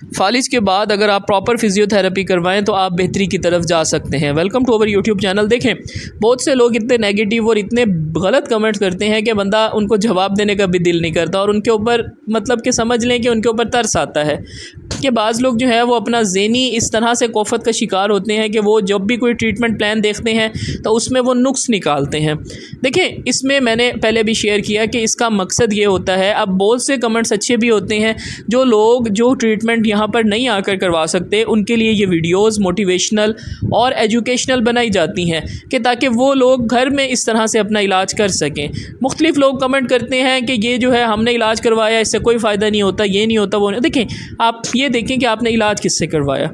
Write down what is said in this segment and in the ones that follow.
फालिज के बाद अगर आप प्रॉपर फिजियोथेरेपी करवाएं तो आप बेहतरी की तरफ जा सकते हैं। Welcome to our YouTube channel. देखें, बहुत से लोग इतने नेगेटिव और इतने गलत कमेंट्स करते हैं कि बंदा उनको जवाब देने का भी दिल नहीं करता और उनके ऊपर मतलब कि समझ लें कि उनके ऊपर तरस आता है कि बाज़ लोग जो है वो अपना ज़हनी इस तरह से कोफत का शिकार होते हैं कि वो जब भी कोई ट्रीटमेंट प्लान देखते हैं तो उसमें वो नुक्स निकालते हैं। देखें, इसमें मैंने पहले भी शेयर किया कि इसका मकसद ये होता है, अब बहुत से कमेंट्स अच्छे भी होते हैं, जो लोग जो ट्रीटमेंट यहाँ पर नहीं आकर करवा सकते उनके लिए ये वीडियोस मोटिवेशनल और एजुकेशनल बनाई जाती हैं कि ताकि वो लोग घर में इस तरह से अपना इलाज कर सकें। मुख्तलिफ लोग कमेंट करते हैं कि ये जो है हमने इलाज करवाया, इससे कोई फ़ायदा नहीं होता, ये नहीं होता, वो नहीं। देखें, आप ये देखें कि आपने इलाज किससे करवाया।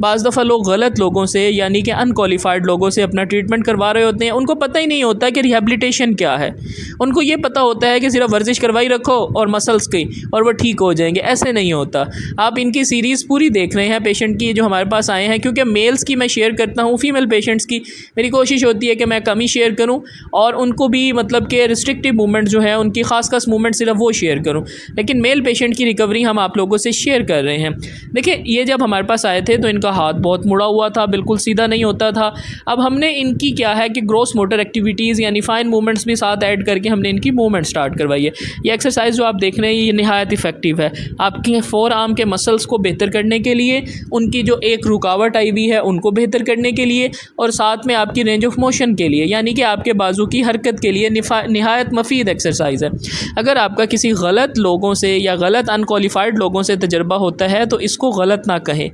बाज़ दफ़ा लोग गलत लोगों से यानी कि अनक्वालिफाइड लोगों से अपना ट्रीटमेंट करवा रहे होते हैं। उनको पता ही नहीं होता कि रिहेबिलिटेशन क्या है। उनको ये पता होता है कि सिर्फ वर्जिश करवाई रखो और मसल्स की और वो ठीक हो जाएंगे। ऐसे नहीं होता। आप इनकी सीरीज़ पूरी देख रहे हैं पेशेंट की जो हमारे पास आए हैं, क्योंकि मेल्स की मैं शेयर करता हूँ, फीमेल पेशेंट्स की मेरी कोशिश होती है कि मैं कम ही शेयर करूँ और उनको भी मतलब कि रिस्ट्रिक्टिव मूवमेंट जो है उनकी खास मूवमेंट सिर्फ वो शेयर करूँ, लेकिन मेल पेशेंट की रिकवरी हम आप लोगों से शेयर कर रहे हैं। देखिए, ये जब हमारे पास आए थे तो इनका हाथ बहुत मुड़ा हुआ था, बिल्कुल सीधा नहीं होता था। अब हमने इनकी क्या है कि ग्रॉस मोटर एक्टिविटीज़ यानी फाइन मूवमेंट्स भी साथ ऐड करके हमने इनकी मूवमेंट स्टार्ट करवाई है। ये एक्सरसाइज जो आप देख रहे हैं ये नहायत इफ़ेक्टिव है आपके फोर आर्म के मसल्स को बेहतर करने के लिए, उनकी जो एक रुकावट आई हुई है उनको बेहतर करने के लिए और साथ में आपकी रेंज ऑफ मोशन के लिए, यानी कि आपके बाजू की हरकत के लिए नहायत मफीद एक्सरसाइज है। अगर आपका किसी गलत लोगों से या गलत अनक्वालिफाइड लोगों से तजर्बा होता है तो इसको गलत ना कहें।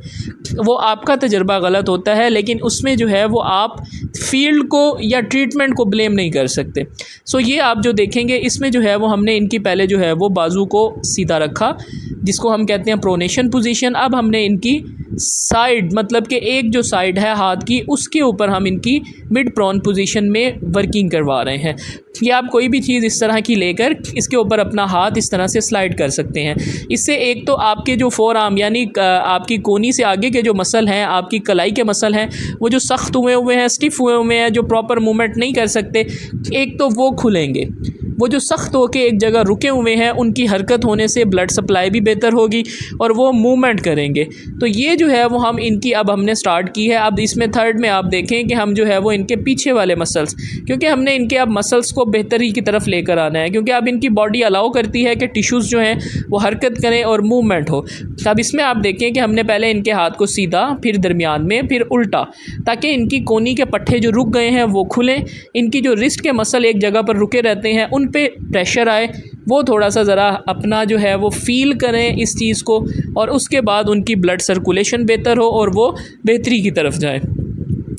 वो आपका तजर्बा गलत होता है, लेकिन उसमें जो है वो आप फील्ड को या ट्रीटमेंट को ब्लेम नहीं कर सकते। सो ये आप जो देखेंगे इसमें जो है वो हमने इनकी पहले जो है वो बाजू को सीधा रखा, जिसको हम कहते हैं प्रोनेशन पोजीशन। अब हमने इनकी साइड मतलब कि एक जो साइड है हाथ की उसके ऊपर हम इनकी मिड प्रोन पोजीशन में वर्किंग करवा रहे हैं। या आप कोई भी चीज़ इस तरह की लेकर इसके ऊपर अपना हाथ इस तरह से स्लाइड कर सकते हैं। इससे एक तो आपके जो फोर आर्म यानी आपकी कोनी से आगे के जो मसल हैं, आपकी कलाई के मसल हैं, वो जो सख्त हुए हैं, स्टिफ हुए हैं, जो प्रॉपर मूवमेंट नहीं कर सकते, एक तो वो खुलेंगे। वो जो सख्त होके एक जगह रुके हुए हैं उनकी हरकत होने से ब्लड सप्लाई भी बेहतर होगी और वो मूवमेंट करेंगे। तो ये जो है वो हम इनकी अब हमने स्टार्ट की है। अब इसमें थर्ड में आप देखें कि हम जो है वो इनके पीछे वाले मसल्स, क्योंकि हमने इनके अब मसल्स को बेहतरी की तरफ लेकर आना है, क्योंकि अब इनकी बॉडी अलाउ करती है कि टिश्यूज़ जो हैं वो हरकत करें और मूवमेंट हो। अब इसमें आप देखें कि हमने पहले इनके हाथ को सीधा, फिर दरमियान में, फिर उल्टा, ताकि इनकी कोनी के पट्टे जो रुक गए हैं वो खुलें। इनकी जो रिस्ट के मसल एक जगह पर रुके रहते हैं उन पे प्रेशर आए, वो थोड़ा सा ज़रा अपना जो है वो फील करें इस चीज़ को, और उसके बाद उनकी ब्लड सर्कुलेशन बेहतर हो और वो बेहतरी की तरफ जाए।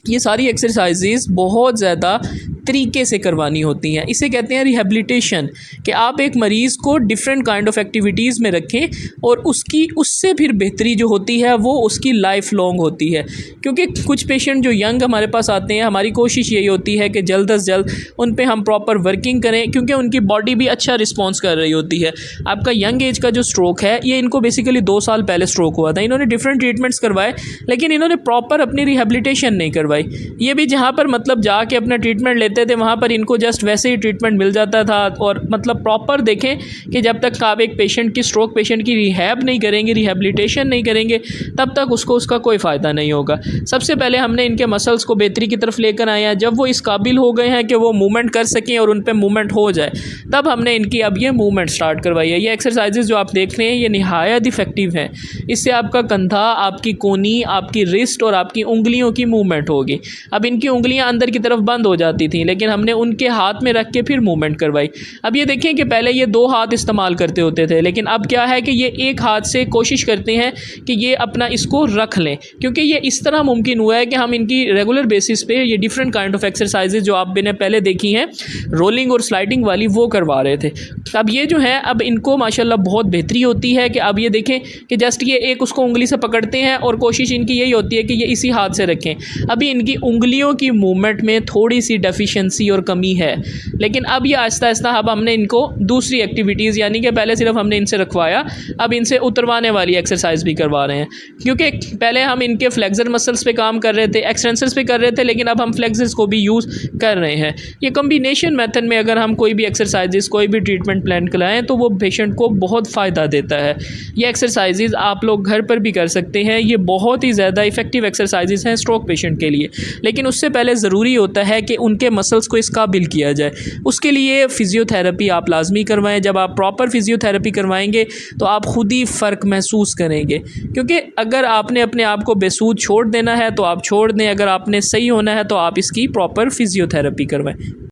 ये सारी एक्सरसाइजेज़ बहुत ज़्यादा तरीके से करवानी होती हैं। इसे कहते हैं रिहेबिलिटेशन, कि आप एक मरीज़ को डिफरेंट काइंड ऑफ एक्टिविटीज़ में रखें और उससे फिर बेहतरी जो होती है वो उसकी लाइफ लॉन्ग होती है। क्योंकि कुछ पेशेंट जो यंग हमारे पास आते हैं, हमारी कोशिश यही होती है कि जल्द अज जल्द उन पे हम प्रॉपर वर्किंग करें, क्योंकि उनकी बॉडी भी अच्छा रिस्पॉन्स कर रही होती है। आपका यंग एज का जो स्ट्रोक है ये इनको बेसिकली 2 साल पहले स्ट्रोक हुआ था। इन्होंने डिफरेंट ट्रीटमेंट्स करवाए, लेकिन इन्होंने प्रॉपर अपनी रिहेबिलिटेशन नहीं करवाई। ये भी जहाँ पर मतलब जाके अपना ट्रीटमेंट लेते थे वहाँ पर इनको जस्ट वैसे ही ट्रीटमेंट मिल जाता था। और मतलब प्रॉपर देखें कि जब तक आप एक पेशेंट की, स्ट्रोक पेशेंट की रिहैब नहीं करेंगे, रिहेबिलिटेशन नहीं करेंगे, तब तक उसको उसका कोई फ़ायदा नहीं होगा। सबसे पहले हमने इनके मसल्स को बेहतरी की तरफ लेकर आए हैं। जब वो इस काबिल हो गए हैं कि वो मूवमेंट कर सकें और उन पर मूवमेंट हो जाए, तब हमने इनकी अब ये मूवमेंट स्टार्ट करवाई है। ये एक्सरसाइजेज जो आप देख रहे हैं ये नहायत इफ़ेक्टिव हैं। इससे आपका कंधा, आपकी कोनी, आपकी रिस्ट और आपकी उंगलियों की मूवमेंट होगी। अब इनकी उंगलियां अंदर की तरफ बंद हो जाती थी, लेकिन हमने उनके हाथ में रख के फिर मूवमेंट करवाई। अब ये देखें कि पहले ये 2 हाथ इस्तेमाल करते होते थे, लेकिन अब क्या है कि ये एक हाथ से कोशिश करते हैं कि ये अपना इसको रख लें, क्योंकि ये इस तरह मुमकिन हुआ है कि हम इनकी रेगुलर बेसिस पे ये डिफरेंट काइंड ऑफ एक्सरसाइजेज जो आपने पहले देखी हैं, रोलिंग और स्लाइडिंग वाली, वो करवा रहे थे। अब ये जो है अब इनको माशाल्लाह बहुत बेहतरी होती है कि अब ये देखें कि जस्ट ये एक उसको उंगली से पकड़ते हैं और कोशिश इनकी यही होती है कि ये इसी हाथ से रखें। अभी इनकी उंगलियों की मूवमेंट में थोड़ी सी डेफिशिएंसी डेफिशिएंसी और कमी है। लेकिन अब ये आहिस्ता आहिस्ता अब हमने इनको दूसरी एक्टिविटीज़, यानी कि पहले सिर्फ हमने इनसे रखवाया, अब इनसे उतरवाने वाली एक्सरसाइज भी करवा रहे हैं। क्योंकि पहले हम इनके फ्लेक्सर मसल्स पे काम कर रहे थे, एक्सटेंसर्स पे कर रहे थे, लेकिन अब हम फ्लेक्सर्स को भी यूज़ कर रहे हैं। ये कम्बिनेशन मेथड में अगर हम कोई भी एक्सरसाइजेस, कोई भी ट्रीटमेंट प्लान कराएं तो वो पेशेंट को बहुत फ़ायदा देता है। ये एक्सरसाइजेज आप लोग घर पर भी कर सकते हैं। ये बहुत ही ज़्यादा इफ़ेक्टिव एक्सरसाइजेज हैं स्ट्रोक पेशेंट के लिए। लेकिन उससे पहले ज़रूरी होता है कि उनके मसल्स को इस काबिल किया जाए। उसके लिए फ़िज़ियोथेरेपी आप लाजमी करवाएं। जब आप प्रॉपर फ़िज़ियोथेरेपी करवाएंगे तो आप ख़ुद ही फ़र्क महसूस करेंगे। क्योंकि अगर आपने अपने आप को बेसूद छोड़ देना है तो आप छोड़ दें, अगर आपने सही होना है तो आप इसकी प्रॉपर फ़िज़ियोथेरेपी करवाएं।